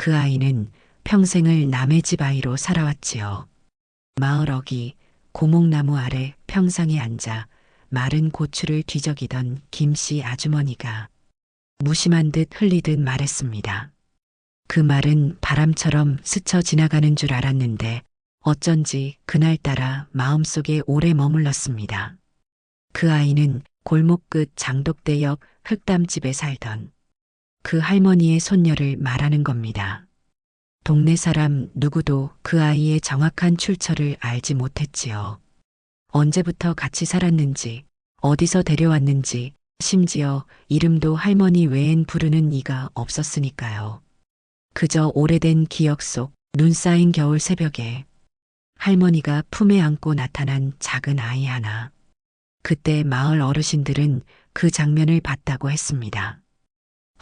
그 아이는 평생을 남의 집 아이로 살아왔지요. 마을 어귀 고목나무 아래 평상에 앉아 마른 고추를 뒤적이던 김씨 아주머니가 무심한 듯 흘리듯 말했습니다. 그 말은 바람처럼 스쳐 지나가는 줄 알았는데 어쩐지 그날따라 마음속에 오래 머물렀습니다. 그 아이는 골목 끝 장독대 옆 흙담집에 살던 그 할머니의 손녀를 말하는 겁니다. 동네 사람 누구도 그 아이의 정확한 출처를 알지 못했지요. 언제부터 같이 살았는지, 어디서 데려왔는지, 심지어 이름도 할머니 외엔 부르는 이가 없었으니까요. 그저 오래된 기억 속 눈 쌓인 겨울 새벽에 할머니가 품에 안고 나타난 작은 아이 하나. 그때 마을 어르신들은 그 장면을 봤다고 했습니다.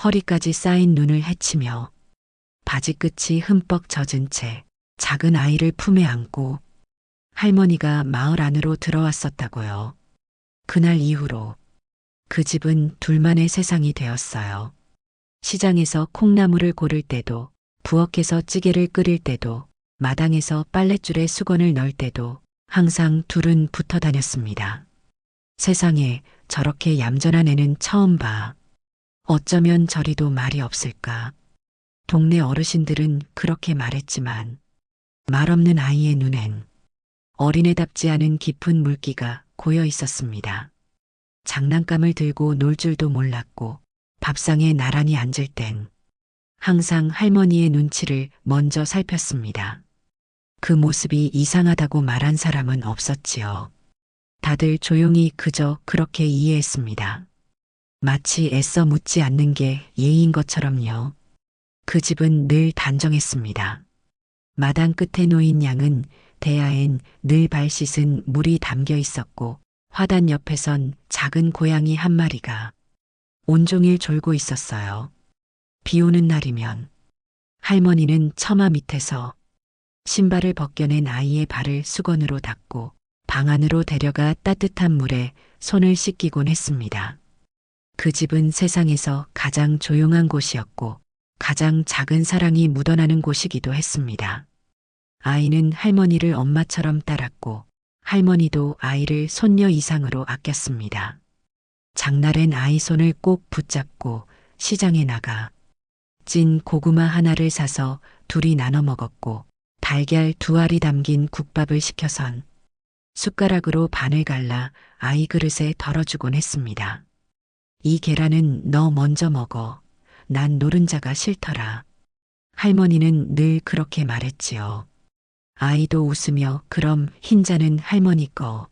허리까지 쌓인 눈을 헤치며 바지 끝이 흠뻑 젖은 채 작은 아이를 품에 안고 할머니가 마을 안으로 들어왔었다고요. 그날 이후로 그 집은 둘만의 세상이 되었어요. 시장에서 콩나물을 고를 때도, 부엌에서 찌개를 끓일 때도, 마당에서 빨랫줄에 수건을 넣을 때도 항상 둘은 붙어 다녔습니다. 세상에 저렇게 얌전한 애는 처음 봐. 어쩌면 저리도 말이 없을까. 동네 어르신들은 그렇게 말했지만 말 없는 아이의 눈엔 어린애답지 않은 깊은 물기가 고여 있었습니다. 장난감을 들고 놀 줄도 몰랐고 밥상에 나란히 앉을 땐 항상 할머니의 눈치를 먼저 살폈습니다. 그 모습이 이상하다고 말한 사람은 없었지요. 다들 조용히 그저 그렇게 이해했습니다. 마치 애써 묻지 않는 게 예의인 것처럼요. 그 집은 늘 단정했습니다. 마당 끝에 놓인 양은 대야엔 늘 발 씻은 물이 담겨 있었고 화단 옆에선 작은 고양이 한 마리가 온종일 졸고 있었어요. 비 오는 날이면 할머니는 처마 밑에서 신발을 벗겨낸 아이의 발을 수건으로 닦고 방 안으로 데려가 따뜻한 물에 손을 씻기곤 했습니다. 그 집은 세상에서 가장 조용한 곳이었고 가장 작은 사랑이 묻어나는 곳이기도 했습니다. 아이는 할머니를 엄마처럼 따랐고 할머니도 아이를 손녀 이상으로 아꼈습니다. 장날엔 아이 손을 꼭 붙잡고 시장에 나가 찐 고구마 하나를 사서 둘이 나눠 먹었고 달걀 2알이 담긴 국밥을 시켜선 숟가락으로 반을 갈라 아이 그릇에 덜어주곤 했습니다. 이 계란은 너 먼저 먹어. 난 노른자가 싫더라. 할머니는 늘 그렇게 말했지요. 아이도 웃으며 그럼 흰자는 할머니 거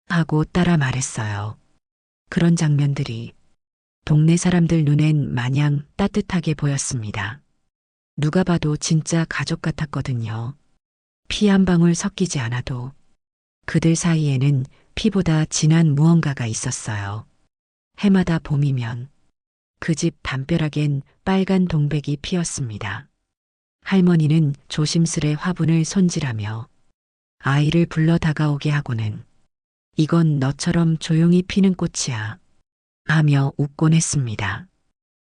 하고 따라 말했어요. 그런 장면들이 동네 사람들 눈엔 마냥 따뜻하게 보였습니다. 누가 봐도 진짜 가족 같았거든요. 피 한 방울 섞이지 않아도 그들 사이에는 피보다 진한 무언가가 있었어요. 해마다 봄이면 그 집 담벼락엔 빨간 동백이 피었습니다. 할머니는 조심스레 화분을 손질하며 아이를 불러 다가오게 하고는 이건 너처럼 조용히 피는 꽃이야 하며 웃곤 했습니다.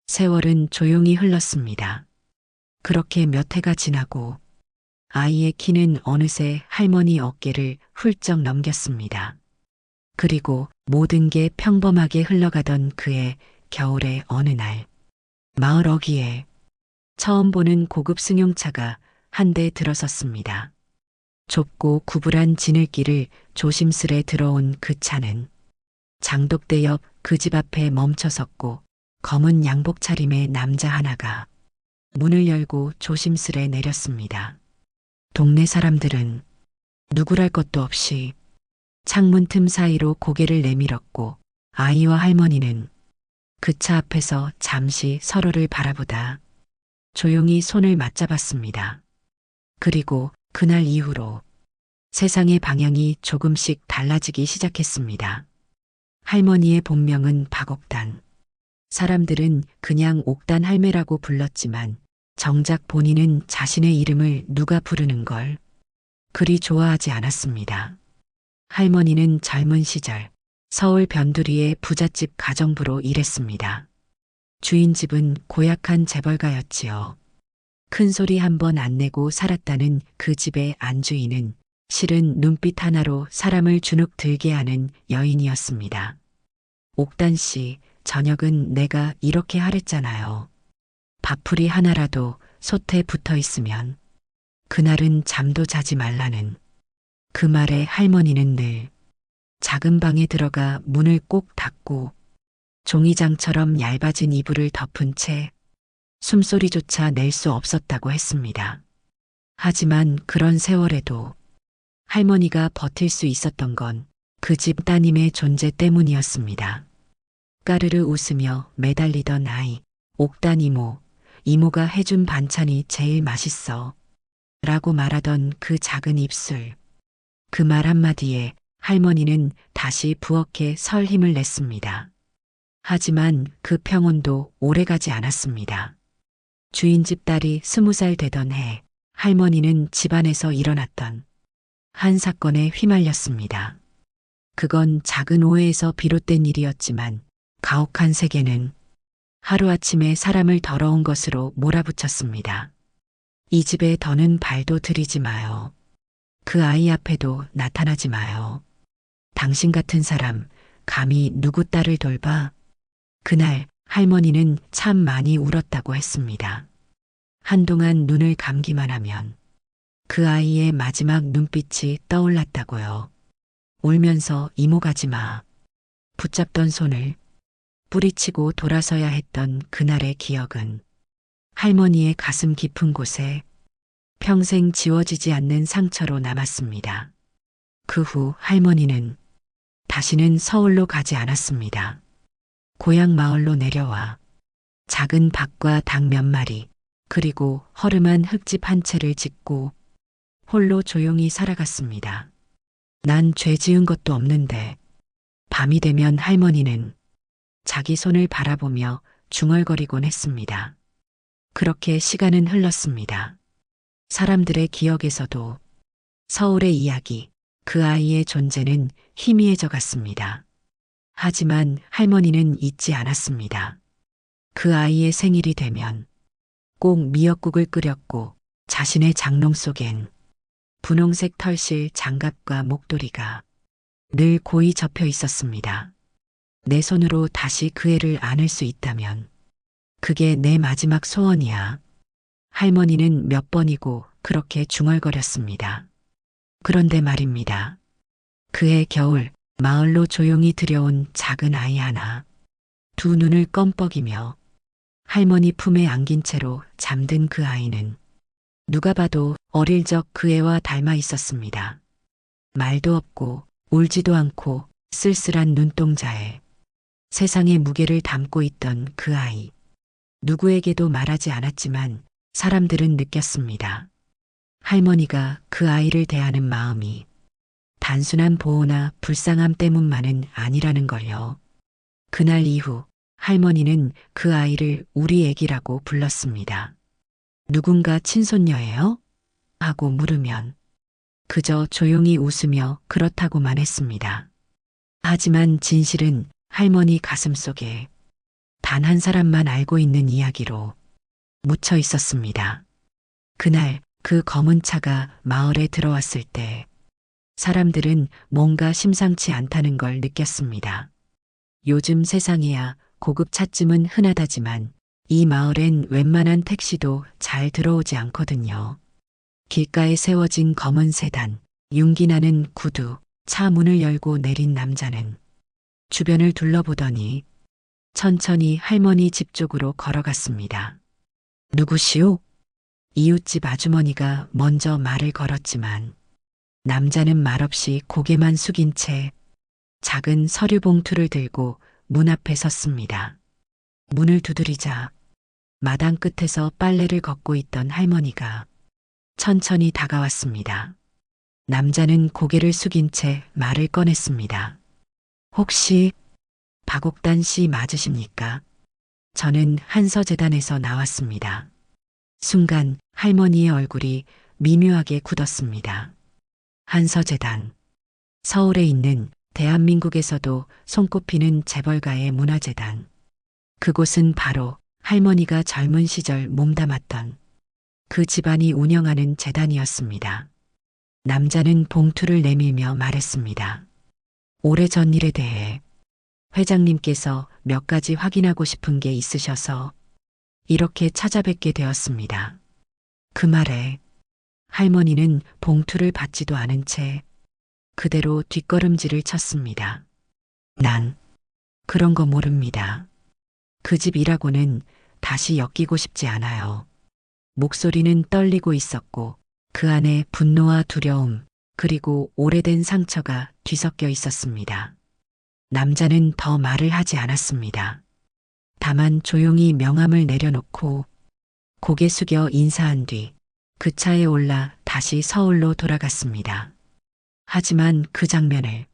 세월은 조용히 흘렀습니다. 그렇게 몇 해가 지나고 아이의 키는 어느새 할머니 어깨를 훌쩍 넘겼습니다. 그리고 모든 게 평범하게 흘러가던 그의 겨울의 어느 날 마을 어귀에 처음 보는 고급 승용차가 한 대 들어섰습니다. 좁고 구불한 지늘길을 조심스레 들어온 그 차는 장독대 옆 그 집 앞에 멈춰섰고 검은 양복 차림의 남자 하나가 문을 열고 조심스레 내렸습니다. 동네 사람들은 누구랄 것도 없이 창문 틈 사이로 고개를 내밀었고 아이와 할머니는 그 차 앞에서 잠시 서로를 바라보다 조용히 손을 맞잡았습니다. 그리고 그날 이후로 세상의 방향이 조금씩 달라지기 시작했습니다. 할머니의 본명은 박옥단. 사람들은 그냥 옥단 할매라고 불렀지만 정작 본인은 자신의 이름을 누가 부르는 걸 그리 좋아하지 않았습니다. 할머니는 젊은 시절 서울 변두리의 부잣집 가정부로 일했습니다. 주인집은 고약한 재벌가였지요. 큰 소리 한 번 안 내고 살았다는 그 집의 안주인은 실은 눈빛 하나로 사람을 주눅 들게 하는 여인이었습니다. 옥단 씨, 저녁은 내가 이렇게 하랬잖아요. 밥풀이 하나라도 솥에 붙어 있으면 그날은 잠도 자지 말라는. 그 말에 할머니는 늘 작은 방에 들어가 문을 꼭 닫고 종이장처럼 얇아진 이불을 덮은 채 숨소리조차 낼 수 없었다고 했습니다. 하지만 그런 세월에도 할머니가 버틸 수 있었던 건 그 집 따님의 존재 때문이었습니다. 까르르 웃으며 매달리던 아이, 옥단 이모, 이모가 해준 반찬이 제일 맛있어. 라고 말하던 그 작은 입술. 그 말 한마디에 할머니는 다시 부엌에 설 힘을 냈습니다. 하지만 그 평온도 오래가지 않았습니다. 주인집 딸이 20살 되던 해 할머니는 집안에서 일어났던 한 사건에 휘말렸습니다. 그건 작은 오해에서 비롯된 일이었지만 가혹한 세계는 하루아침에 사람을 더러운 것으로 몰아붙였습니다. 이 집에 더는 발도 들이지 마요. 그 아이 앞에도 나타나지 마요. 당신 같은 사람 감히 누구 딸을 돌봐? 그날 할머니는 참 많이 울었다고 했습니다. 한동안 눈을 감기만 하면 그 아이의 마지막 눈빛이 떠올랐다고요. 울면서 이모 가지 마. 붙잡던 손을 뿌리치고 돌아서야 했던 그날의 기억은 할머니의 가슴 깊은 곳에 평생 지워지지 않는 상처로 남았습니다. 그 후 할머니는 다시는 서울로 가지 않았습니다. 고향 마을로 내려와 작은 닭과 닭 몇 마리, 그리고 허름한 흙집 한 채를 짓고 홀로 조용히 살아갔습니다. 난 죄 지은 것도 없는데. 밤이 되면 할머니는 자기 손을 바라보며 중얼거리곤 했습니다. 그렇게 시간은 흘렀습니다. 사람들의 기억에서도 서울의 이야기, 그 아이의 존재는 희미해져 갔습니다. 하지만 할머니는 잊지 않았습니다. 그 아이의 생일이 되면 꼭 미역국을 끓였고 자신의 장롱 속엔 분홍색 털실 장갑과 목도리가 늘 고이 접혀 있었습니다. 내 손으로 다시 그 애를 안을 수 있다면 그게 내 마지막 소원이야. 할머니는 몇 번이고 그렇게 중얼거렸습니다. 그런데 말입니다. 그해 겨울 마을로 조용히 들여온 작은 아이 하나, 두 눈을 껌뻑이며 할머니 품에 안긴 채로 잠든 그 아이는 누가 봐도 어릴 적 그 애와 닮아 있었습니다. 말도 없고 울지도 않고 쓸쓸한 눈동자에 세상의 무게를 담고 있던 그 아이. 누구에게도 말하지 않았지만 사람들은 느꼈습니다. 할머니가 그 아이를 대하는 마음이 단순한 보호나 불쌍함 때문만은 아니라는 걸요. 그날 이후 할머니는 그 아이를 우리 애기라고 불렀습니다. 누군가 친손녀예요? 하고 물으면 그저 조용히 웃으며 그렇다고만 했습니다. 하지만 진실은 할머니 가슴속에 단 한 사람만 알고 있는 이야기로 묻혀 있었습니다. 그날 그 검은 차가 마을에 들어왔을 때 사람들은 뭔가 심상치 않다는 걸 느꼈습니다. 요즘 세상에야 고급 차쯤은 흔하다지만 이 마을엔 웬만한 택시도 잘 들어오지 않거든요. 길가에 세워진 검은 세단, 윤기나는 구두, 차 문을 열고 내린 남자는 주변을 둘러보더니 천천히 할머니 집 쪽으로 걸어갔습니다. 누구시오? 이웃집 아주머니가 먼저 말을 걸었지만 남자는 말없이 고개만 숙인 채 작은 서류 봉투를 들고 문 앞에 섰습니다. 문을 두드리자 마당 끝에서 빨래를 걷고 있던 할머니가 천천히 다가왔습니다. 남자는 고개를 숙인 채 말을 꺼냈습니다. 혹시 박옥단 씨 맞으십니까? 저는 한서재단에서 나왔습니다. 순간 할머니의 얼굴이 미묘하게 굳었습니다. 한서재단. 서울에 있는 대한민국에서도 손꼽히는 재벌가의 문화재단. 그곳은 바로 할머니가 젊은 시절 몸담았던 그 집안이 운영하는 재단이었습니다. 남자는 봉투를 내밀며 말했습니다. 오래전 일에 대해 회장님께서 몇 가지 확인하고 싶은 게 있으셔서 이렇게 찾아뵙게 되었습니다. 그 말에 할머니는 봉투를 받지도 않은 채 그대로 뒷걸음질을 쳤습니다. 난 그런 거 모릅니다. 그 집 일하고는 다시 엮이고 싶지 않아요. 목소리는 떨리고 있었고 그 안에 분노와 두려움 그리고 오래된 상처가 뒤섞여 있었습니다. 남자는 더 말을 하지 않았습니다. 다만 조용히 명함을 내려놓고 고개 숙여 인사한 뒤 그 차에 올라 다시 서울로 돌아갔습니다. 하지만 그 장면을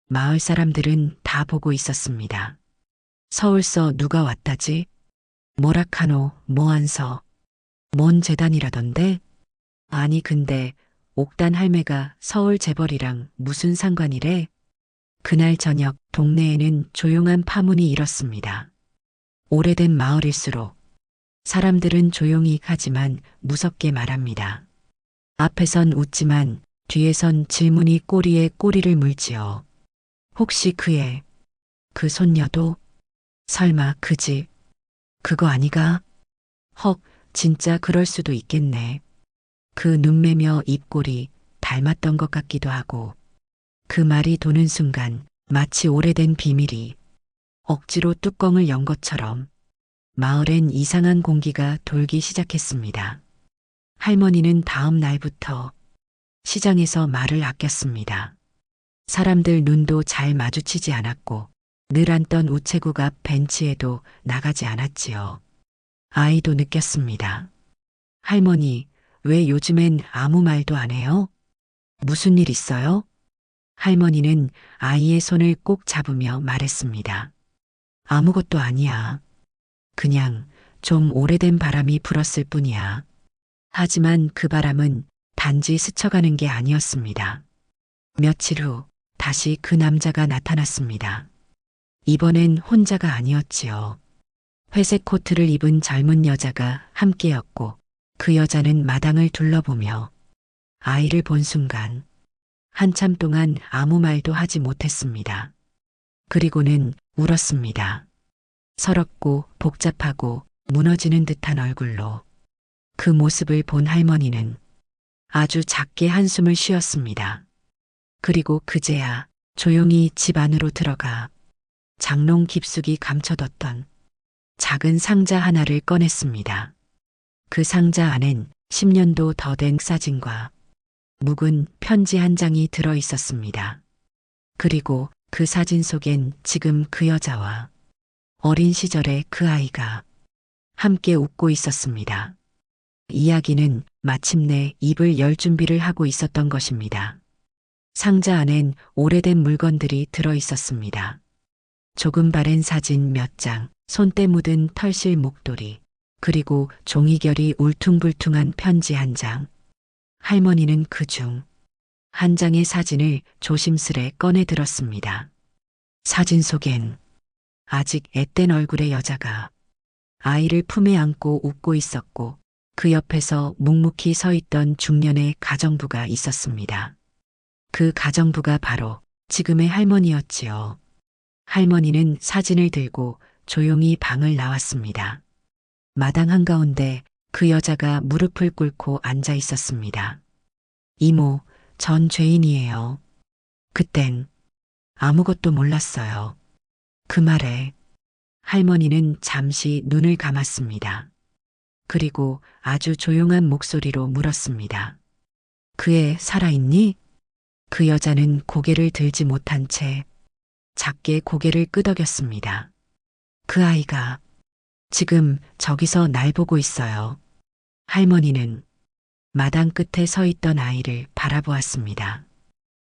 마을 사람들은 다 보고 있었습니다. 서울서 누가 왔다지? 뭐라카노, 뭐한서, 뭔 재단이라던데? 아니 근데 옥단 할매가 서울 재벌이랑 무슨 상관이래? 그날 저녁 동네에는 조용한 파문이 일었습니다. 오래된 마을일수록 사람들은 조용히 하지만 무섭게 말합니다. 앞에선 웃지만 뒤에선 질문이 꼬리에 꼬리를 물지요. 혹시 그 손녀도? 설마 그 집? 그거 아니가? 헉, 진짜 그럴 수도 있겠네. 그 눈매며 입꼬리 닮았던 것 같기도 하고 그 말이 도는 순간 마치 오래된 비밀이 억지로 뚜껑을 연 것처럼 마을엔 이상한 공기가 돌기 시작했습니다. 할머니는 다음 날부터 시장에서 말을 아꼈습니다. 사람들 눈도 잘 마주치지 않았고 늘 앉던 우체국 앞 벤치에도 나가지 않았지요. 아이도 느꼈습니다. 할머니, 왜 요즘엔 아무 말도 안 해요? 무슨 일 있어요? 할머니는 아이의 손을 꼭 잡으며 말했습니다. 아무것도 아니야. 그냥 좀 오래된 바람이 불었을 뿐이야. 하지만 그 바람은 단지 스쳐가는 게 아니었습니다. 며칠 후 다시 그 남자가 나타났습니다. 이번엔 혼자가 아니었지요. 회색 코트를 입은 젊은 여자가 함께였고 그 여자는 마당을 둘러보며 아이를 본 순간 한참 동안 아무 말도 하지 못했습니다. 그리고는 울었습니다. 서럽고 복잡하고 무너지는 듯한 얼굴로 그 모습을 본 할머니는 아주 작게 한숨을 쉬었습니다. 그리고 그제야 조용히 집 안으로 들어가 장롱 깊숙이 감춰뒀던 작은 상자 하나를 꺼냈습니다. 그 상자 안엔 10년도 더 된 사진과 묵은 편지 한 장이 들어 있었습니다. 그리고 그 사진 속엔 지금 그 여자와 어린 시절의 그 아이가 함께 웃고 있었습니다. 이야기는 마침내 입을 열 준비를 하고 있었던 것입니다. 상자 안엔 오래된 물건들이 들어 있었습니다. 조금 바랜 사진 몇 장, 손때 묻은 털실 목도리, 그리고 종이결이 울퉁불퉁한 편지 한 장. 할머니는 그중 한 장의 사진을 조심스레 꺼내 들었습니다. 사진 속엔 아직 앳된 얼굴의 여자가 아이를 품에 안고 웃고 있었고 그 옆에서 묵묵히 서 있던 중년의 가정부가 있었습니다. 그 가정부가 바로 지금의 할머니였지요. 할머니는 사진을 들고 조용히 방을 나왔습니다. 마당 한가운데 그 여자가 무릎을 꿇고 앉아 있었습니다. 이모, 전 죄인이에요. 그땐 아무것도 몰랐어요. 그 말에 할머니는 잠시 눈을 감았습니다. 그리고 아주 조용한 목소리로 물었습니다. 그 애 살아있니? 그 여자는 고개를 들지 못한 채 작게 고개를 끄덕였습니다. 그 아이가 지금 저기서 날 보고 있어요. 할머니는 마당 끝에 서 있던 아이를 바라보았습니다.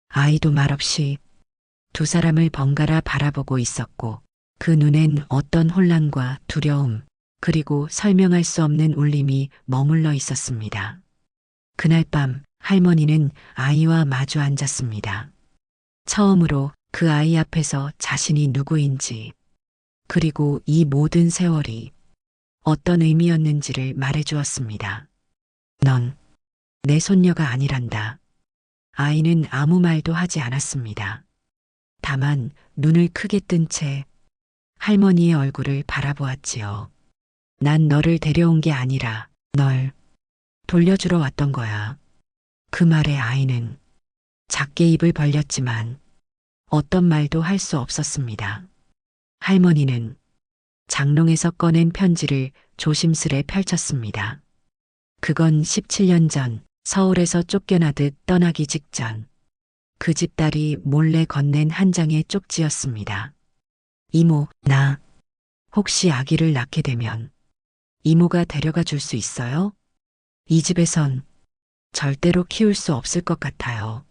아이도 말없이 두 사람을 번갈아 바라보고 있었고 그 눈엔 어떤 혼란과 두려움 그리고 설명할 수 없는 울림이 머물러 있었습니다. 그날 밤 할머니는 아이와 마주 앉았습니다. 처음으로 그 아이 앞에서 자신이 누구인지 그리고 이 모든 세월이 어떤 의미였는지를 말해주었습니다. 넌 내 손녀가 아니란다. 아이는 아무 말도 하지 않았습니다. 다만 눈을 크게 뜬 채 할머니의 얼굴을 바라보았지요. 난 너를 데려온 게 아니라 널 돌려주러 왔던 거야. 그 말에 아이는 작게 입을 벌렸지만 어떤 말도 할 수 없었습니다. 할머니는 장롱에서 꺼낸 편지를 조심스레 펼쳤습니다. 그건 17년 전 서울에서 쫓겨나듯 떠나기 직전 그 집 딸이 몰래 건넨 한 장의 쪽지였습니다. 이모, 나 혹시 아기를 낳게 되면 이모가 데려가 줄 수 있어요? 이 집에선 절대로 키울 수 없을 것 같아요.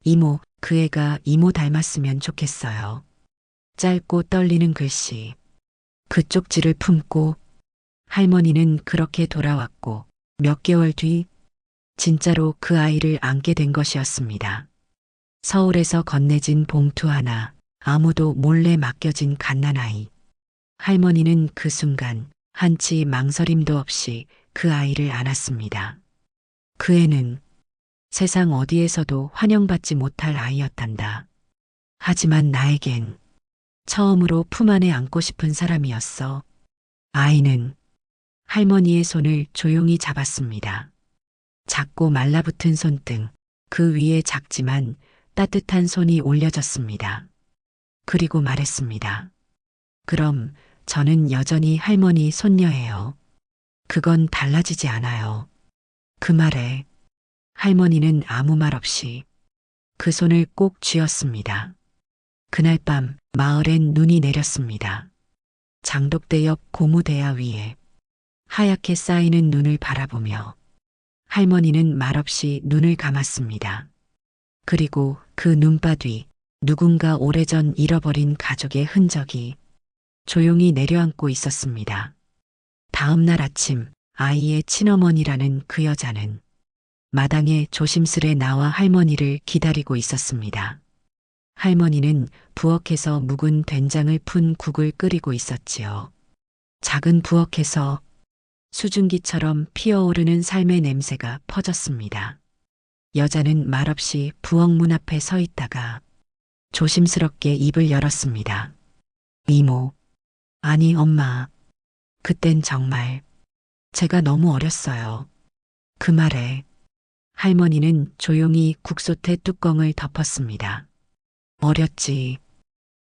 이모, 그 애가 이모 닮았으면 좋겠어요. 짧고 떨리는 글씨. 그 쪽지를 품고 할머니는 그렇게 돌아왔고 몇 개월 뒤 진짜로 그 아이를 안게 된 것이었습니다. 서울에서 건네진 봉투 하나, 아무도 몰래 맡겨진 갓난아이. 할머니는 그 순간 한치 망설임도 없이 그 아이를 안았습니다. 그 애는 세상 어디에서도 환영받지 못할 아이였단다. 하지만 나에겐 처음으로 품 안에 안고 싶은 사람이었어. 아이는 할머니의 손을 조용히 잡았습니다. 작고 말라붙은 손등, 그 위에 작지만 따뜻한 손이 올려졌습니다. 그리고 말했습니다. 그럼 저는 여전히 할머니 손녀예요. 그건 달라지지 않아요. 그 말에 할머니는 아무 말 없이 그 손을 꼭 쥐었습니다. 그날 밤 마을엔 눈이 내렸습니다. 장독대 옆 고무대야 위에 하얗게 쌓이는 눈을 바라보며 할머니는 말없이 눈을 감았습니다. 그리고 그 눈바 뒤 누군가 오래전 잃어버린 가족의 흔적이 조용히 내려앉고 있었습니다. 다음 날 아침 아이의 친어머니라는 그 여자는 마당에 조심스레 나와 할머니를 기다리고 있었습니다. 할머니는 부엌에서 묵은 된장을 푼 국을 끓이고 있었지요. 작은 부엌에서 수증기처럼 피어오르는 삶의 냄새가 퍼졌습니다. 여자는 말없이 부엌 문 앞에 서 있다가 조심스럽게 입을 열었습니다. 이모, 아니 엄마, 그땐 정말 제가 너무 어렸어요. 그 말에 할머니는 조용히 국솥의 뚜껑을 덮었습니다. 어렸지.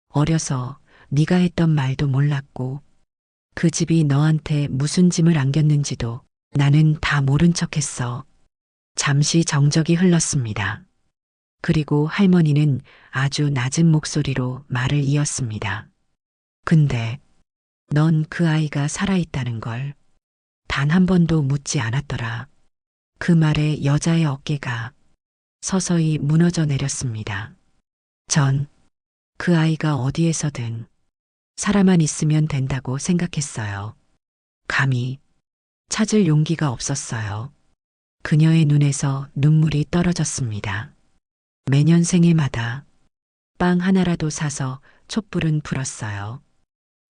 어려서 네가 했던 말도 몰랐고 그 집이 너한테 무슨 짐을 안겼는지도 나는 다 모른 척했어. 잠시 정적이 흘렀습니다. 그리고 할머니는 아주 낮은 목소리로 말을 이었습니다. 근데 넌 그 아이가 살아있다는 걸 단 한 번도 묻지 않았더라. 그 말에 여자의 어깨가 서서히 무너져 내렸습니다. 전 그 아이가 어디에서든 살아만 있으면 된다고 생각했어요. 감히 찾을 용기가 없었어요. 그녀의 눈에서 눈물이 떨어졌습니다. 매년 생일마다 빵 하나라도 사서 촛불은 불었어요.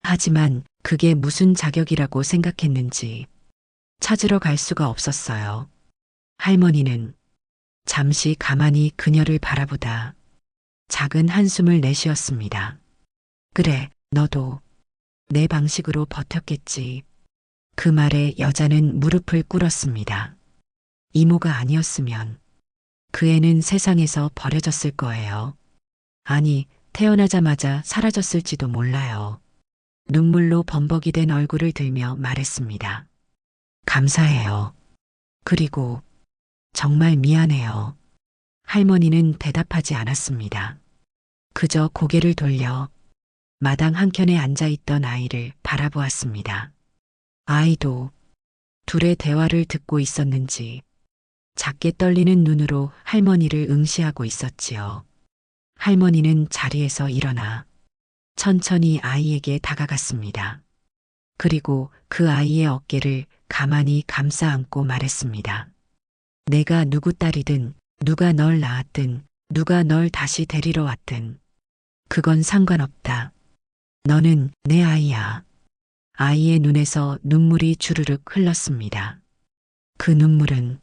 하지만 그게 무슨 자격이라고 생각했는지 찾으러 갈 수가 없었어요. 할머니는 잠시 가만히 그녀를 바라보다 작은 한숨을 내쉬었습니다. 그래, 너도 내 방식으로 버텼겠지. 그 말에 여자는 무릎을 꿇었습니다. 이모가 아니었으면 그 애는 세상에서 버려졌을 거예요. 아니, 태어나자마자 사라졌을지도 몰라요. 눈물로 범벅이 된 얼굴을 들며 말했습니다. 감사해요. 그리고 정말 미안해요. 할머니는 대답하지 않았습니다. 그저 고개를 돌려 마당 한켠에 앉아있던 아이를 바라보았습니다. 아이도 둘의 대화를 듣고 있었는지 작게 떨리는 눈으로 할머니를 응시하고 있었지요. 할머니는 자리에서 일어나 천천히 아이에게 다가갔습니다. 그리고 그 아이의 어깨를 가만히 감싸 안고 말했습니다. 내가 누구 딸이든 누가 널 낳았든 누가 널 다시 데리러 왔든 그건 상관없다. 너는 내 아이야. 아이의 눈에서 눈물이 주르륵 흘렀습니다. 그 눈물은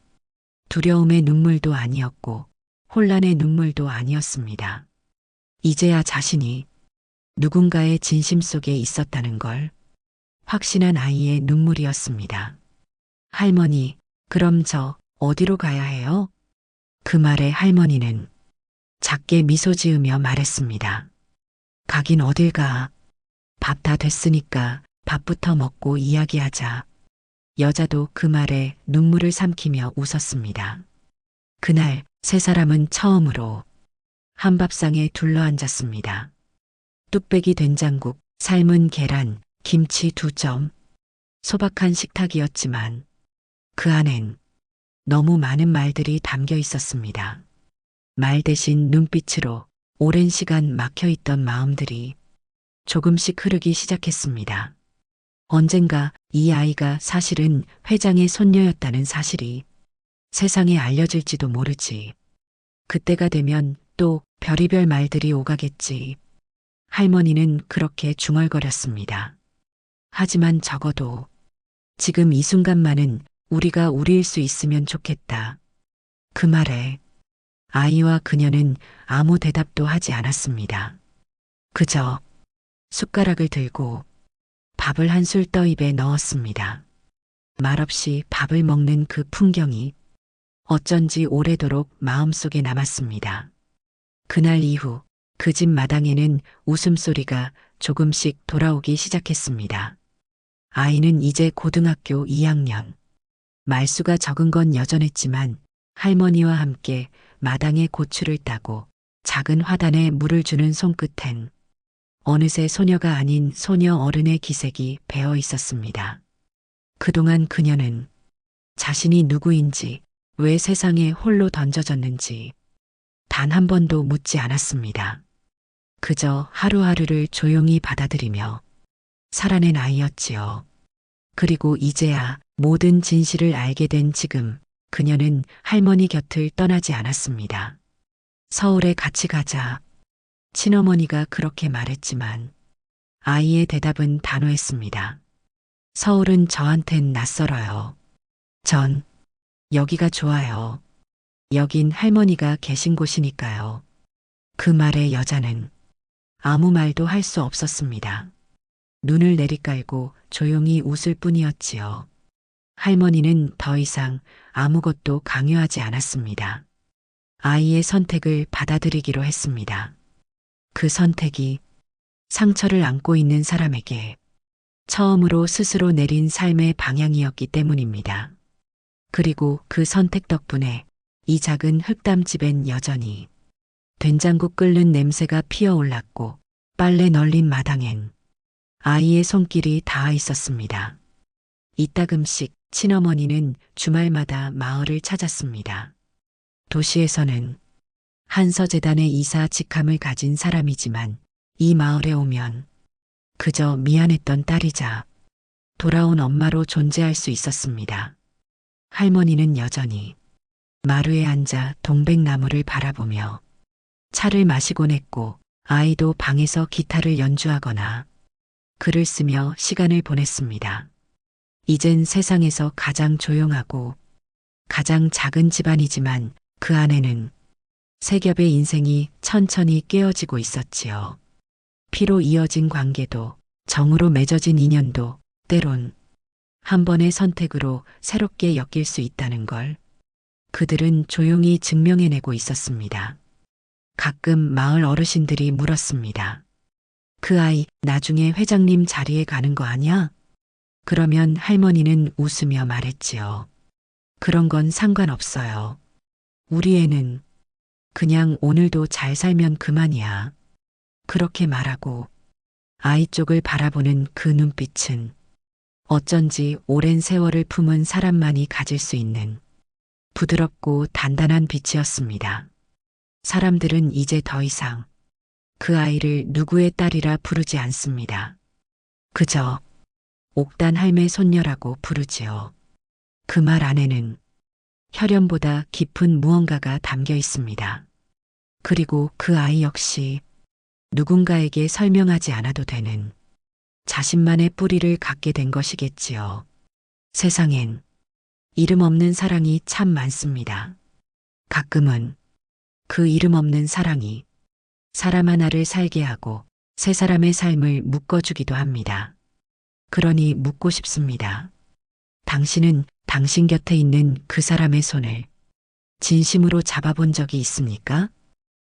두려움의 눈물도 아니었고 혼란의 눈물도 아니었습니다. 이제야 자신이 누군가의 진심 속에 있었다는 걸 확신한 아이의 눈물이었습니다. 할머니, 그럼 저 어디로 가야 해요? 그 말에 할머니는 작게 미소 지으며 말했습니다. 가긴 어딜 가. 밥 다 됐으니까 밥부터 먹고 이야기하자. 여자도 그 말에 눈물을 삼키며 웃었습니다. 그날 세 사람은 처음으로 한밥상에 둘러앉았습니다. 뚝배기 된장국, 삶은 계란, 김치 2점. 소박한 식탁이었지만 그 안엔 너무 많은 말들이 담겨 있었습니다. 말 대신 눈빛으로 오랜 시간 막혀 있던 마음들이 조금씩 흐르기 시작했습니다. 언젠가 이 아이가 사실은 회장의 손녀였다는 사실이 세상에 알려질지도 모르지. 그때가 되면 또 별의별 말들이 오가겠지. 할머니는 그렇게 중얼거렸습니다. 하지만 적어도 지금 이 순간만은 우리가 우리일 수 있으면 좋겠다. 그 말에 아이와 그녀는 아무 대답도 하지 않았습니다. 그저 숟가락을 들고 밥을 한 술 떠 입에 넣었습니다. 말없이 밥을 먹는 그 풍경이 어쩐지 오래도록 마음속에 남았습니다. 그날 이후 그 집 마당에는 웃음소리가 조금씩 돌아오기 시작했습니다. 아이는 이제 고등학교 2학년. 말수가 적은 건 여전했지만 할머니와 함께 마당에 고추를 따고 작은 화단에 물을 주는 손끝엔 어느새 소녀가 아닌 소녀 어른의 기색이 배어 있었습니다. 그동안 그녀는 자신이 누구인지, 왜 세상에 홀로 던져졌는지 단 한 번도 묻지 않았습니다. 그저 하루하루를 조용히 받아들이며 살아낸 아이였지요. 그리고 이제야 모든 진실을 알게 된 지금 그녀는 할머니 곁을 떠나지 않았습니다. 서울에 같이 가자. 친어머니가 그렇게 말했지만 아이의 대답은 단호했습니다. 서울은 저한텐 낯설어요. 전 여기가 좋아요. 여긴 할머니가 계신 곳이니까요. 그 말에 여자는 아무 말도 할 수 없었습니다. 눈을 내리깔고 조용히 웃을 뿐이었지요. 할머니는 더 이상 아무것도 강요하지 않았습니다. 아이의 선택을 받아들이기로 했습니다. 그 선택이 상처를 안고 있는 사람에게 처음으로 스스로 내린 삶의 방향이었기 때문입니다. 그리고 그 선택 덕분에 이 작은 흙담집엔 여전히 된장국 끓는 냄새가 피어올랐고 빨래 널린 마당엔 아이의 손길이 닿아 있었습니다. 이따금씩 친어머니는 주말마다 마을을 찾았습니다. 도시에서는 한서재단의 이사 직함을 가진 사람이지만 이 마을에 오면 그저 미안했던 딸이자 돌아온 엄마로 존재할 수 있었습니다. 할머니는 여전히 마루에 앉아 동백나무를 바라보며 차를 마시곤 했고 아이도 방에서 기타를 연주하거나 글을 쓰며 시간을 보냈습니다. 이젠 세상에서 가장 조용하고 가장 작은 집안이지만 그 안에는 세 겹의 인생이 천천히 깨어지고 있었지요. 피로 이어진 관계도 정으로 맺어진 인연도 때론 한 번의 선택으로 새롭게 엮일 수 있다는 걸 그들은 조용히 증명해내고 있었습니다. 가끔 마을 어르신들이 물었습니다. 그 아이 나중에 회장님 자리에 가는 거 아냐? 그러면 할머니는 웃으며 말했지요. 그런 건 상관없어요. 우리 애는 그냥 오늘도 잘 살면 그만이야. 그렇게 말하고 아이 쪽을 바라보는 그 눈빛은 어쩐지 오랜 세월을 품은 사람만이 가질 수 있는 부드럽고 단단한 빛이었습니다. 사람들은 이제 더 이상 그 아이를 누구의 딸이라 부르지 않습니다. 그저 옥단 할매 손녀라고 부르지요. 그 말 안에는 혈연보다 깊은 무언가가 담겨 있습니다. 그리고 그 아이 역시 누군가에게 설명하지 않아도 되는 자신만의 뿌리를 갖게 된 것이겠지요. 세상엔 이름 없는 사랑이 참 많습니다. 가끔은 그 이름 없는 사랑이 사람 하나를 살게 하고 세 사람의 삶을 묶어주기도 합니다. 그러니 묻고 싶습니다. 당신은 당신 곁에 있는 그 사람의 손을 진심으로 잡아본 적이 있습니까?